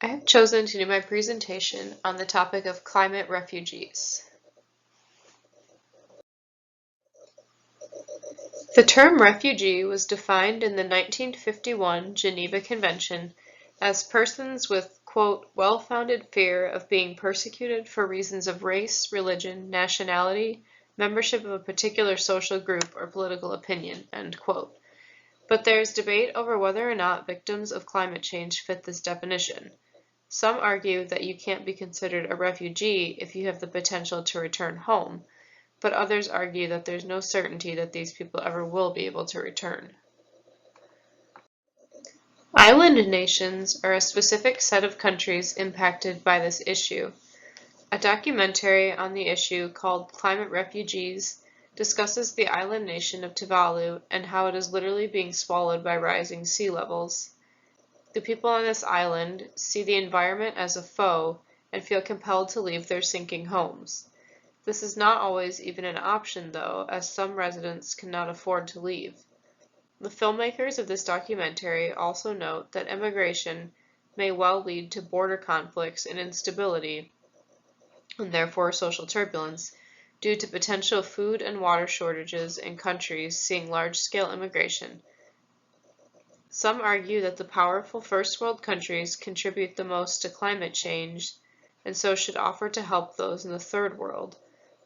I have chosen to do my presentation on the topic of climate refugees. The term refugee was defined in the 1951 Geneva Convention as persons with, quote, well-founded fear of being persecuted for reasons of race, religion, nationality, membership of a particular social group, or political opinion, end quote. But there is debate over whether or not victims of climate change fit this definition. Some argue that you can't be considered a refugee if you have the potential to return home, but others argue that there's no certainty that these people ever will be able to return. Island nations are a specific set of countries impacted by this issue. A documentary on the issue called Climate Refugees discusses the island nation of Tuvalu and how it is literally being swallowed by rising sea levels. The people on this island see the environment as a foe and feel compelled to leave their sinking homes. This is not always even an option, though, as some residents cannot afford to leave. The filmmakers of this documentary also note that immigration may well lead to border conflicts and instability, and therefore social turbulence, due to potential food and water shortages in countries seeing large-scale immigration. Some argue that the powerful first world countries contribute the most to climate change and so should offer to help those in the third world,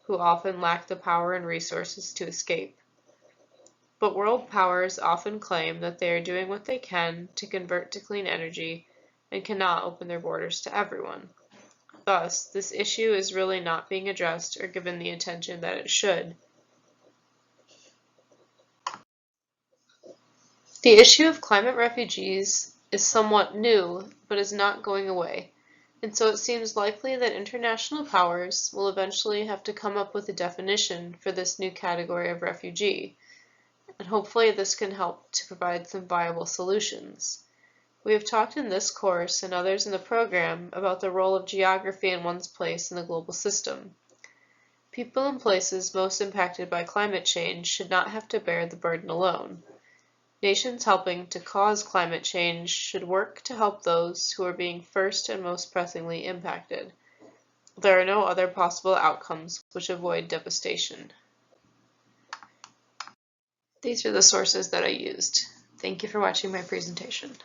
who often lack the power and resources to escape. But world powers often claim that they are doing what they can to convert to clean energy and cannot open their borders to everyone. Thus, this issue is really not being addressed or given the attention that it should. The issue of climate refugees is somewhat new, but is not going away, and so it seems likely that international powers will eventually have to come up with a definition for this new category of refugee, and hopefully this can help to provide some viable solutions. We have talked in this course and others in the program about the role of geography and one's place in the global system. People in places most impacted by climate change should not have to bear the burden alone. Nations helping to cause climate change should work to help those who are being first and most pressingly impacted. There are no other possible outcomes which avoid devastation. These are the sources that I used. Thank you for watching my presentation.